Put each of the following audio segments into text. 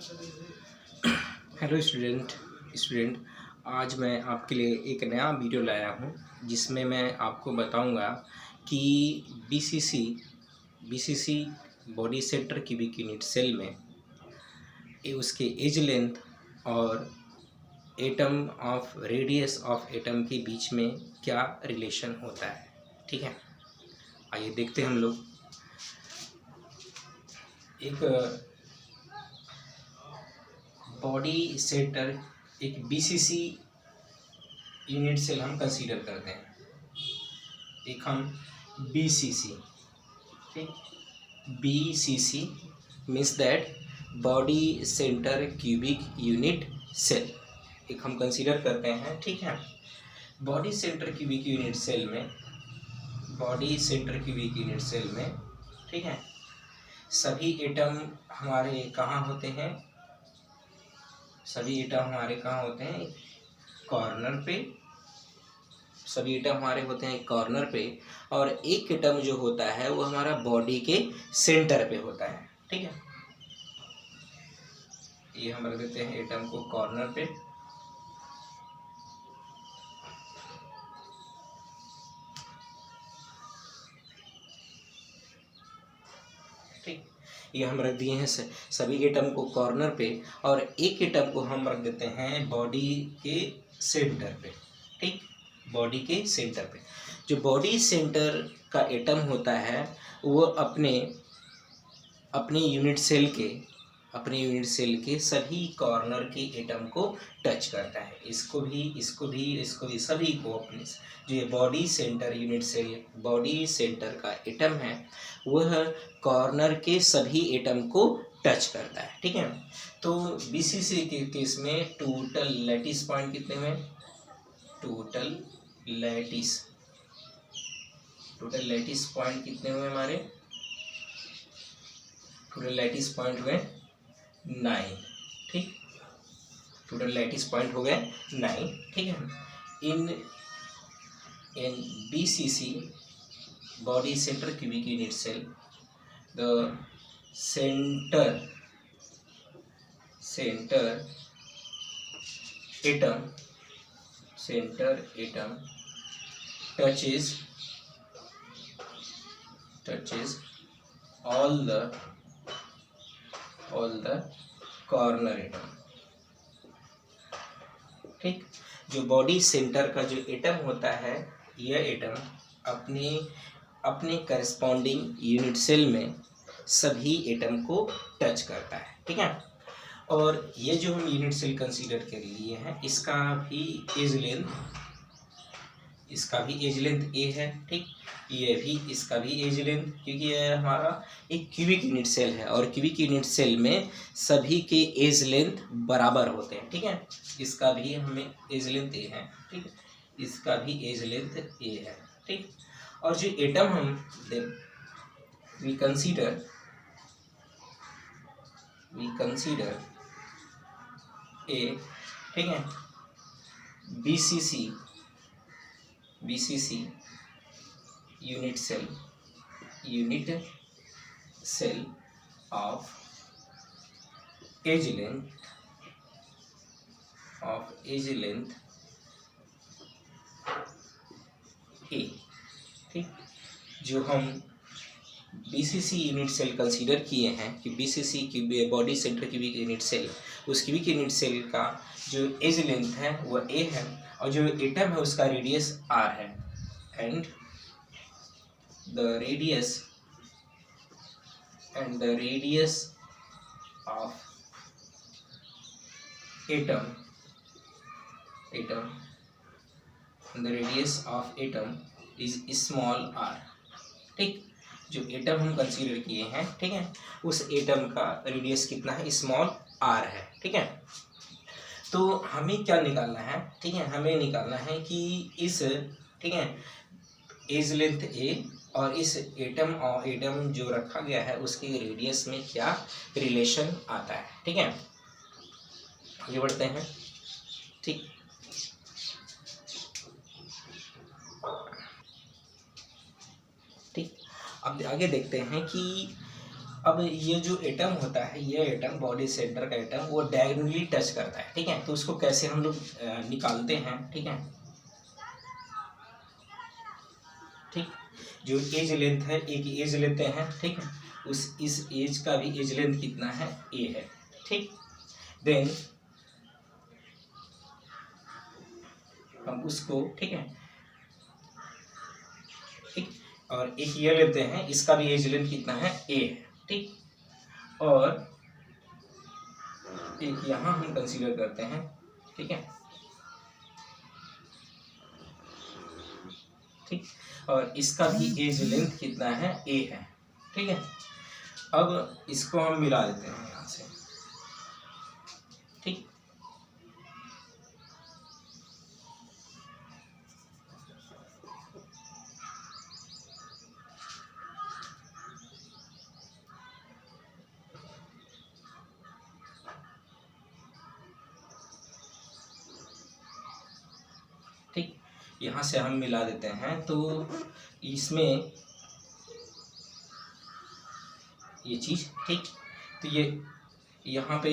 Hello student आज मैं आपके लिए एक नया वीडियो लाया हूँ जिसमें मैं आपको बताऊंगा कि BCC body centre cubic unit cell में उसके एज लेंथ और atom of radius of atom के बीच में क्या रिलेशन होता है। ठीक है, आइए देखते हैं हम लोग। एक बॉडी सेंटर एक बीसीसी यूनिट सेल हम कंसीडर करते हैं। एक हम बीसीसी, ठीक, BCC means that body centre cubic unit cell एक हम कंसीडर करते हैं। ठीक है, body centre cubic unit cell में ठीक है, सभी एटम हमारे कहाँ होते हैं? सभी एटम हमारे कहाँ होते हैं? कॉर्नर पे। सभी एटम हमारे होते हैं कॉर्नर पे, और एक एटम जो होता है वो हमारा बॉडी के सेंटर पे होता है। ठीक है, ये हम रख देते हैं एटम को कॉर्नर पे। ठीक, ये हम रख दिए हैं सभी एटम को कॉर्नर पे, और एक एटम को हम रख देते हैं बॉडी के सेंटर पे। ठीक, बॉडी के सेंटर पे जो बॉडी सेंटर का एटम होता है वो अपने यूनिट सेल के सभी कॉर्नर के एटम को टच करता है। इसको भी सभी को अपने जो ये बॉडी सेंटर का एटम है वह कॉर्नर के सभी एटम को टच करता है। ठीक है, तो बीसीसी के केस में टोटल लैटिस पॉइंट कितने हुए? टोटल लैटिस पॉइंट कितने हुए हमारे? टोटल लैटिस पॉइंट हुए 9। ठीक, टोटल लैटिस पॉइंट हो गए 9। ठीक है, in BCC body centre cubic unit cell the centre atom touches all the corner atom। ठीक, जो बॉडी सेंटर का जो एटम होता है यह एटम अपने करस्पॉन्डिंग यूनिट सेल में सभी एटम को टच करता है। ठीक है, और ये जो हम यूनिट सेल कंसीडर कर लिए हैं इसका भी एज लेंथ ए है। ठीक, ये भी इसका भी एज लेंथ, क्योंकि ये हमारा एक क्यूबिक यूनिट सेल है और क्यूबिक यूनिट सेल में सभी के एज लेंथ बराबर होते हैं। ठीक है, इसका भी हमें एज लेंथ ए है। ठीक, इसका भी एज लेंथ ए है। ठीक, और जो एटम हम वी कंसीडर ए, ठीक है, BCC unit cell of edge length A. ठीक, जो हम बीसीसी यूनिट सेल कंसीडर किए हैं कि बीसीसी की body centre cubic unit cell, उस क्यूबिक यूनिट सेल का जो एज लेंथ है वो ए है, और जो एटम है उसका रेडियस आर है, and the radius of atom is small R. ठीक, जो एटम हम कंसीडर किए हैं, ठीक है, उस एटम का रेडियस कितना है? स्मॉल आर है। ठीक है, तो हमें क्या निकालना है? ठीक है, हमें निकालना है कि इस, ठीक है, एज लेंथ ए और इस एटम जो रखा गया है उसके रेडियस में क्या रिलेशन आता है। ठीक है, आगे बढ़ते हैं। ठीक, अब आगे देखते हैं कि अब ये जो एटम होता है, ये एटम बॉडी सेंटर का एटम वो डायगोनली टच करता है, ठीक है। तो उसको कैसे हम लोग निकालते हैं, ठीक है। ठीक, जो एज लेंथ है, एक एज लेते हैं, ठीक है। इस एज का भी एज लेंथ कितना है, ए है, ठीक। देन हम उसको, ठीक है, ठीक, और एक ये लेते हैं, इसका भी एज लेंथ कितना है, ए है, ठीक। और एक यहाँ हम कंसीडर करते हैं, ठीक है, ठीक। और इसका भी एज लेंथ कितना है, ए है, ठीक है। अब इसको हम मिला देते हैं यहाँ से, ठीक। ठीक, यहाँ से हम मिला देते हैं, तो इसमें ये चीज़, ठीक। तो ये यहाँ पे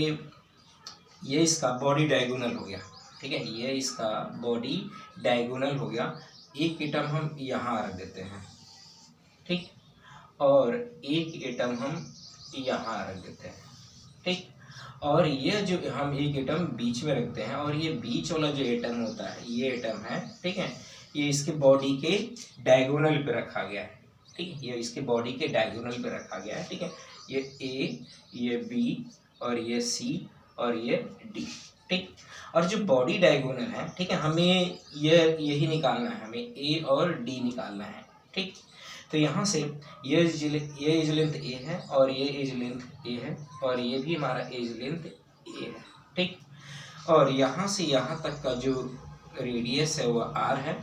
ये इसका बॉडी डायगोनल हो गया, ठीक है, ये इसका बॉडी डायगोनल हो गया। एक एटम हम यहाँ रख देते हैं, ठीक, और एक एटम हम यहाँ रख देते हैं, ठीक। और ये जो हम एक एटम बीच में रखते हैं, और ये बीच वाला जो एटम होता है, ये एटम है, ठीक है, ये इसके बॉडी के डायगोनल पे रखा गया है, ठीक है, ये इसके बॉडी के डायगोनल पे रखा गया है, ठीक है। ये ए, ये बी, और ये सी, और ये डी, ठीक। और जो बॉडी डायगोनल है, ठीक है, हमें यही निकालना है, हमें ए और डी निकालना है, ठीक। तो यहाँ से ये एज लेंथ ए है, और ये एज लेंथ ए है, और ये भी हमारा एज लेंथ ए है, ठीक। और यहाँ से यहाँ तक का जो रेडियस है वो आर है,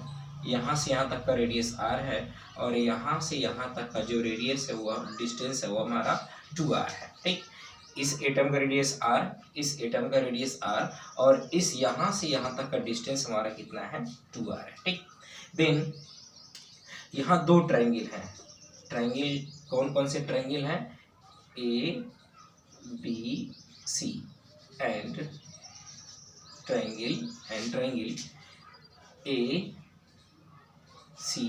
यहाँ से यहाँ तक का रेडियस आर है, और यहाँ से यहाँ तक का जो रेडियस है वो डिस्टेंस है वो हमारा 2r है, ठीक। इस एटम का रेडियस आर, इस एटम का रेडियस आर, और इस यहाँ से यहाँ तक का डिस्टेंस हमारा कितना है, 2r है, ठीक। देन यहाँ दो ट्रायंगल हैं, ट्रायंगल कौन कौन से ट्रायंगल हैं, A B C, and triangle A C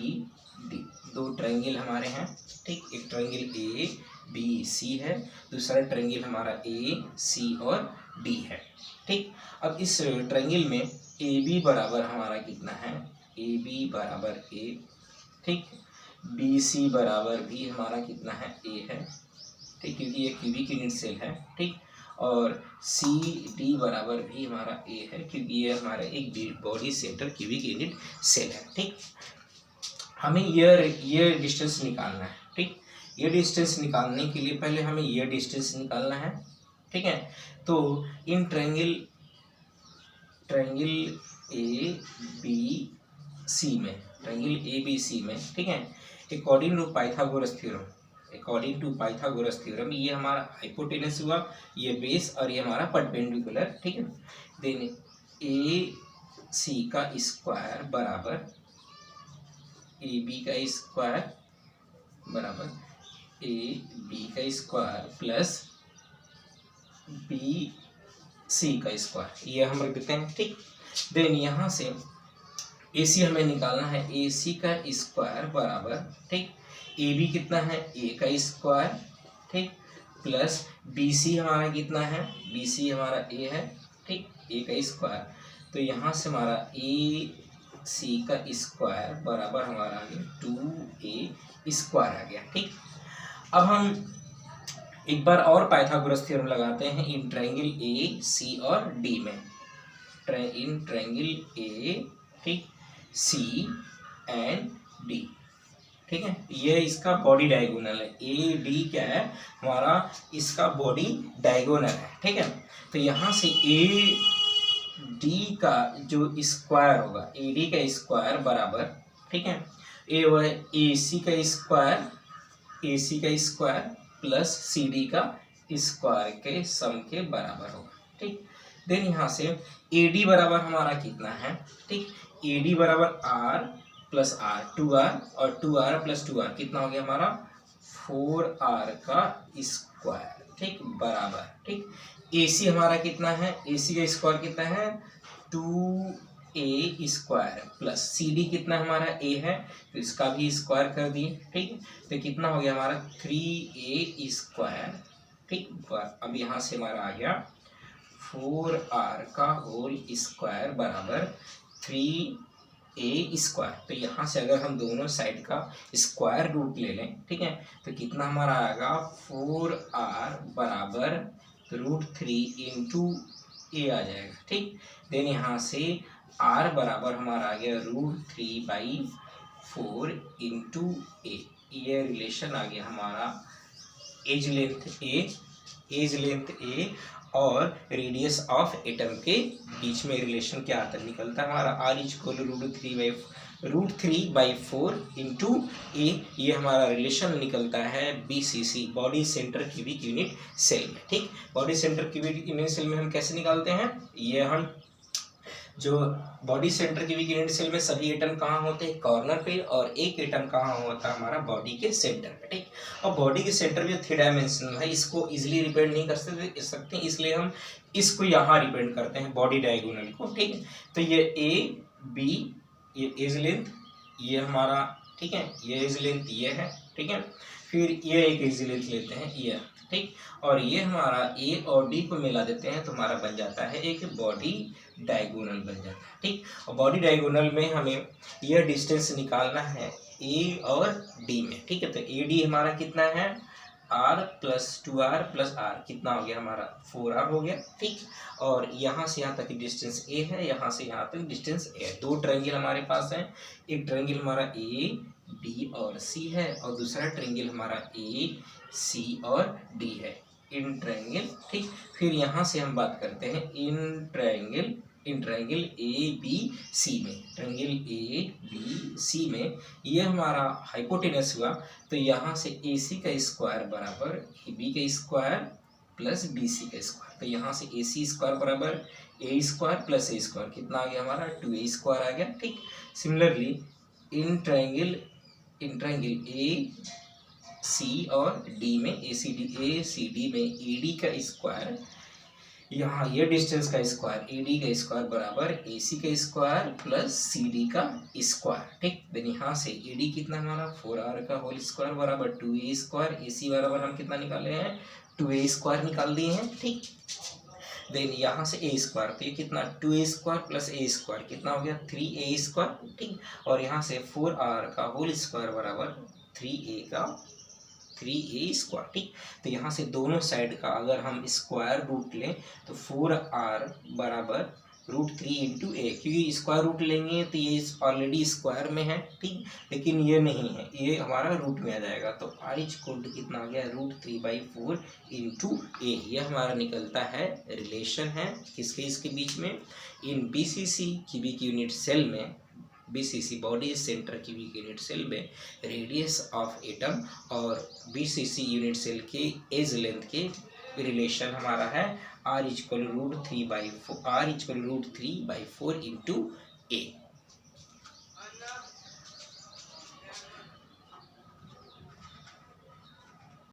D, दो ट्रायंगल हमारे हैं, ठीक। एक ट्रायंगल ए बी सी है, दूसरा ट्रायंगल हमारा ए सी और डी है, ठीक। अब इस ट्रायंगल में ए बी बराबर हमारा कितना है, ए बी बराबर ए, ठीक। बी सी बराबर भी हमारा कितना है, ए है, ठीक, क्योंकि ये क्यूबिक यूनिट सेल है, ठीक। और सी डी बराबर भी हमारा ए है, क्योंकि ये हमारा एक body centre cubic unit cell है, ठीक। हमें ये डिस्टेंस निकालना है, ठीक। ये डिस्टेंस निकालने के लिए पहले हमें ये डिस्टेंस निकालना है, ठीक है। तो इन ट्रायंगल ए बी सी में, ट्रायंगल ए बी सी में, ठीक है, अकॉर्डिंग टू पाइथागोरस थ्योरम, ये हमारा हाइपोटेनस हुआ, ये बेस, और ये हमारा परपेंडिकुलर, ठीक है। देन ए सी का स्क्वायर बराबर ए बी का स्क्वायर बराबर ए बी का स्क्वायर प्लस बी सी का स्क्वायर, ये हम रख देते हैं, ठीक। देन यहाँ से ए सी हमें निकालना है, ए सी का स्क्वायर बराबर, ठीक, ए बी कितना है, ए का स्क्वायर, ठीक, प्लस बी सी हमारा कितना है, बी सी हमारा ए है, ठीक, ए का स्क्वायर। तो यहाँ से हमारा ए सी का स्क्वायर बराबर हमारा आ गया 2a स्क्वायर आ गया, ठीक। अब हम एक बार और पाइथागोरस थ्योरम लगाते हैं इन ट्रायंगल ए सी और डी में, इन ट्रायंगल ए, ठीक, सी एंड डी, ठीक है। ये इसका बॉडी डायगोनल है, ए डी क्या है हमारा, इसका बॉडी डायगोनल है, ठीक है। तो यहाँ से ए डी का जो स्क्वायर होगा, ए डी का स्क्वायर बराबर, ठीक है, ए सी का स्क्वायर प्लस सी डी का स्क्वायर के सम के बराबर होगा, ठीक। देन यहाँ से ए डी बराबर हमारा कितना है, ठीक, ए डी बराबर आर प्लस आर, 2r, और 2r प्लस 2r कितना हो गया हमारा 4r का स्क्वायर, ठीक, बराबर, ठीक। AC हमारा कितना है, AC का स्क्वायर कितना है 2A स्क्वायर प्लस CD कितना हमारा A है तो इसका भी स्क्वायर कर दिए, ठीक। तो कितना हो गया हमारा 3A स्क्वायर, ठीक। अब यहाँ से हमारा आ गया 4R का होल स्क्वायर बराबर 3A स्क्वायर। तो यहाँ से अगर हम दोनों साइड का स्क्वायर रूट ले लें, ठीक है, तो कितना हमारा आएगा 4R बराबर √3 इंटू A आ जाएगा, ठीक। देन यहाँ से R बराबर हमारा आ गया √3/4 इंटू A। ये रिलेशन आ गया हमारा एज लेंथ A और रेडियस ऑफ एटम के बीच में रिलेशन क्या आता है, निकलता है हमारा R √3/4 इंटू A। ये हमारा रिलेशन निकलता है BCC, body centre cubic unit cell में, ठीक। Body centre cubic unit cell में हम कैसे निकालते हैं, ये हम जो body centre cubic unit cell में सभी एटम कहाँ होते हैं, कॉर्नर पे, और एक एटम कहाँ होता है हमारा बॉडी के सेंटर पे, ठीक। और बॉडी के सेंटर जो 3 डायमेंशनल है, इसको इजीली रिप्रेजेंट नहीं कर सकते, इसलिए हम इसको यहाँ रिप्रेजेंट करते हैं बॉडी डायगोनल को, ठीक। तो ये AB, ये एज लेंथ, ये हमारा, ठीक है, ये एज लेंथ ये है, ठीक है। फिर ये एक एज लेंथ लेते हैं ये, ठीक, और ये हमारा A और D को मिला देते हैं तो हमारा बन जाता है एक बॉडी डायगोनल बन जाता है, ठीक। और बॉडी डायगोनल में हमें यह डिस्टेंस निकालना है A और D में, ठीक है। तो AD हमारा कितना है R + 2R + R, कितना हो गया हमारा 4R हो गया, ठीक। और यहाँ से यहाँ तक की डिस्टेंस A है, यहाँ से यहाँ तक डिस्टेंस A है। 2 ट्रायंगल हमारे पास है, एक ट्रायंगल हमारा A B और C है और दूसरा ट्रायंगल हमारा A C और D है, इन ट्रायंगल, ठीक। फिर यहाँ से हम बात करते हैं इन ट्रायंगल ABC में, ट्रायंगल ABC में ये हमारा हाइपोटेनस हुआ, तो यहाँ से AC का स्क्वायर बराबर AB का स्क्वायर प्लस BC का स्क्वायर। तो यहाँ से AC स्क्वायर बराबर A square plus A square, कितना आ गया हमारा 2A स्क्वायर आ गया, ठीक। सिमिलरली इन ट्रायंगल AC और D में ACD में AD का स्क्वायर, यहाँ ये डिस्टेंस का स्क्वायर AD का स्क्वायर बराबर AC का स्क्वायर प्लस CD का स्क्वायर, ठीक। देन यहाँ से AD कितना हमारा 4R का होल स्क्वायर बराबर 2A स्क्वायर, AC बराबर हम कितना निकाले हैं 2A स्क्वायर निकाल दिए हैं, ठीक। देन यहाँ से A स्क्वायर, तो ये कितना 2A square plus A square, कितना हो गया 3A स्क्वायर, ठीक। और यहाँ से 4R का होल स्क्वायर बराबर 3A स्क्वायर, ठीक। तो यहाँ से दोनों साइड का अगर हम स्क्वायर रूट लें तो 4R बराबर √3 इंटू A, क्योंकि स्क्वायर रूट लेंगे तो ये ऑलरेडी स्क्वायर में है, ठीक, लेकिन ये नहीं है, ये हमारा रूट में आ जाएगा। तो R = कितना आ गया √3/4 इंटू A। ये हमारा निकलता है रिलेशन है किसके इसके बीच में, इन BCC क्यूबिक यूनिट सेल में, BCC body centre cubic unit cell में रेडियस ऑफ एटम और BCC यूनिट सेल के एज लेंथ के रिलेशन हमारा है R = √3/4 इंटू A।